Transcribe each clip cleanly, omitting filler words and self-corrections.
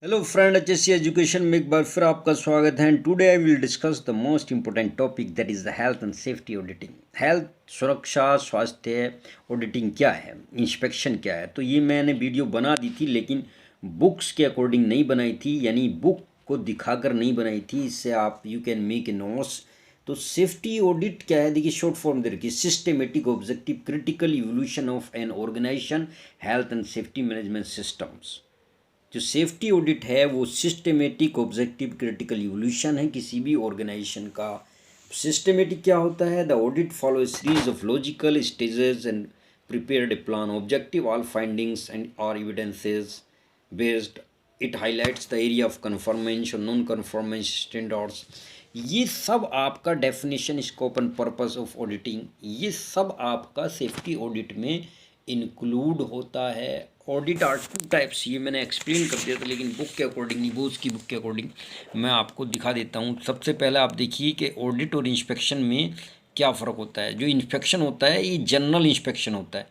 Hello friend, HSC education में एक बार फिर आपका स्वागत है। And today I will discuss the most important topic, that is the health and safety auditing. Health, सुरक्षा, स्वास्थ्य ऑडिटिंग क्या है, इंस्पेक्शन क्या है। तो ये मैंने वीडियो बना दी थी, लेकिन बुक्स के अकॉर्डिंग नहीं बनाई थी, यानी बुक को दिखाकर नहीं बनाई थी। इससे आप you can make a notes. तो सेफ्टी ऑडिट क्या है, देखिए शॉर्ट फॉर्म दे रखी, systematic objective critical evolution of an organisation health and safety management systems. जो सेफ्टी ऑडिट है वो सिस्टमेटिक ऑब्जेक्टिव क्रिटिकल इवोल्यूशन है किसी भी ऑर्गेनाइजेशन का। सिस्टमेटिक क्या होता है? The audit follow series of logical stages and prepared a plan objective all findings and are evidences based. It highlights the area of conformance और नॉन कन्फर्मेंस स्टैंडर्ड्स। ये सब आपका definition, scope and purpose of auditing, ये सब आपका safety audit में include होता है। ऑडिट आर टू टाइप्स, ये मैंने एक्सप्लेन कर दिया था, लेकिन बुक के अकॉर्डिंग नहीं, वो उसकी बुक के अकॉर्डिंग मैं आपको दिखा देता हूँ। सबसे पहले आप देखिए कि ऑडिट और इंस्पेक्शन में क्या फ़र्क होता है। जो इंस्पेक्शन होता है ये जनरल इंस्पेक्शन होता है।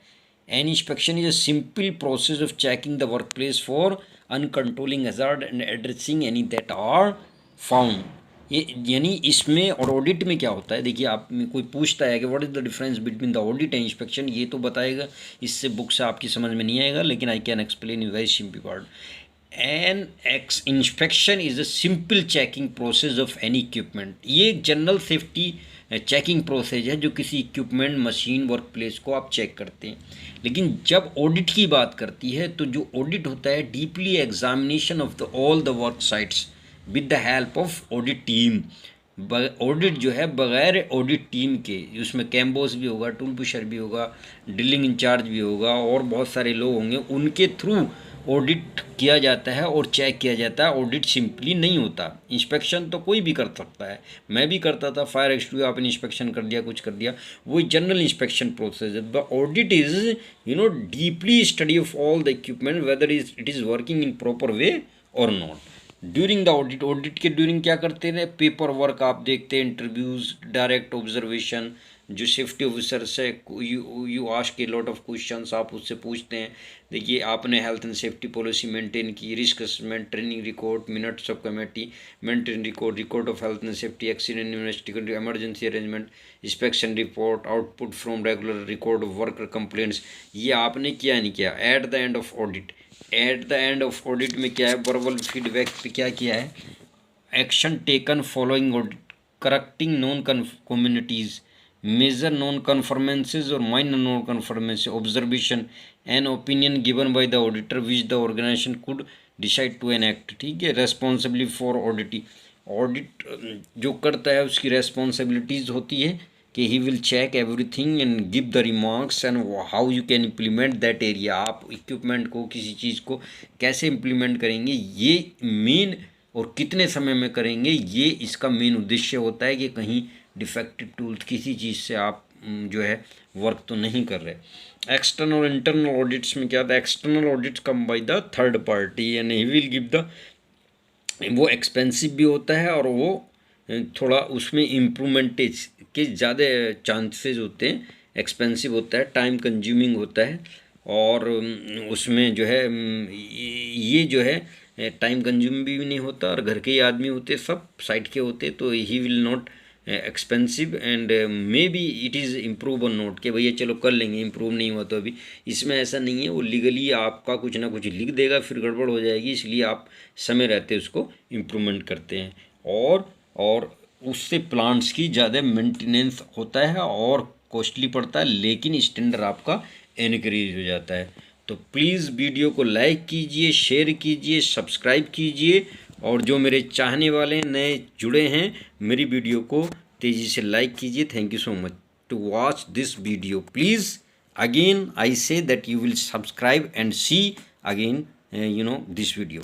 An inspection is a simple process of checking the work place for uncontrolling hazard and addressing any that are found. ये यानी इसमें और ऑडिट में क्या होता है, देखिए आप में कोई पूछता है कि what is the difference between the audit and inspection, ये तो बताएगा, इससे बुक से आपकी समझ में नहीं आएगा, लेकिन I can explain in very simple word. An X inspection is a simple checking process of any equipment. ये एक जनरल सेफ्टी चेकिंग प्रोसेस है जो किसी इक्विपमेंट, मशीन, वर्क प्लेस को आप चेक करते हैं। लेकिन जब ऑडिट की बात करती है तो जो ऑडिट होता है deeply examination of the all the work sites with the help of audit team. Audit जो है बगैर ऑडिट टीम के, उसमें कैम्बोस भी होगा, टूल पुशर भी होगा, ड्रिलिंग इंचार्ज भी होगा और बहुत सारे लोग होंगे, उनके थ्रू ऑडिट किया जाता है और चेक किया जाता है। ऑडिट सिंपली नहीं होता। इंस्पेक्शन तो कोई भी कर सकता है, मैं भी करता था, फायर एक्सटिंग्विशर आपने इंस्पेक्शन कर दिया, कुछ कर दिया, वो जनरल इंस्पेक्शन प्रोसेस है। The audit is deeply study of all the equipment whether it is working in proper way और not. During the audit, audit के ड्यूरिंग क्या करते हैं, पेपर वर्क आप देखते हैं, इंटरव्यूज़, डायरेक्ट ऑब्जर्वेशन, जो सेफ्टी ऑफिसर से you ask a lot of questions, आप उससे पूछते हैं। देखिए आपने health and safety policy maintain की, risk assessment, training record, minutes of committee, maintain record, record of health and safety, accident investigation, emergency arrangement, inspection report, output from regular record of worker complaints. ये आपने किया नहीं किया। At the end of audit, at the end of audit में क्या है, verbal feedback पे क्या किया है, action taken following audit, correcting non communities, major non conformances और minor non conformance, observation, an opinion given by the auditor which the organisation could decide to an act. ठीक है, रेस्पॉन्सिबिलिटी फॉर ऑडिटी, ऑडिट जो करता है उसकी responsibilities होती है कि he will check everything and give the remarks and how you can implement that area. आप इक्विपमेंट को, किसी चीज़ को कैसे इम्प्लीमेंट करेंगे, ये मेन, और कितने समय में करेंगे, ये इसका मेन उद्देश्य होता है कि कहीं डिफेक्टिव टूल्स किसी चीज़ से आप जो है वर्क तो नहीं कर रहे। एक्सटर्नल और इंटरनल ऑडिट्स में क्या था, external audits come by the third party and he will give the, वो एक्सपेंसिव भी होता है और वो थोड़ा उसमें इम्प्रूवमेंटेज के ज़्यादा चांसेस होते हैं, एक्सपेंसिव होता है, टाइम कंज्यूमिंग होता है, और उसमें जो है ये जो है टाइम कंज्यूमिंग भी नहीं होता, और घर के ही आदमी होते, सब साइड के होते, तो he will not expensive and may be it is improve और नोट के भैया चलो कर लेंगे, इम्प्रूव नहीं हुआ तो अभी। इसमें ऐसा नहीं है, वो लीगली आपका कुछ ना कुछ लिख देगा, फिर गड़बड़ हो जाएगी, इसलिए आप समय रहते उसको इम्प्रूवमेंट करते हैं। और उससे प्लांट्स की ज़्यादा मेंटेनेंस होता है और कॉस्टली पड़ता है, लेकिन स्टैंडर्ड आपका इनक्रीज हो जाता है। तो प्लीज़ वीडियो को लाइक कीजिए, शेयर कीजिए, सब्सक्राइब कीजिए, और जो मेरे चाहने वाले नए जुड़े हैं मेरी वीडियो को तेज़ी से लाइक कीजिए। Thank you so much to watch this video. Please again I say that you will subscribe and see again this video.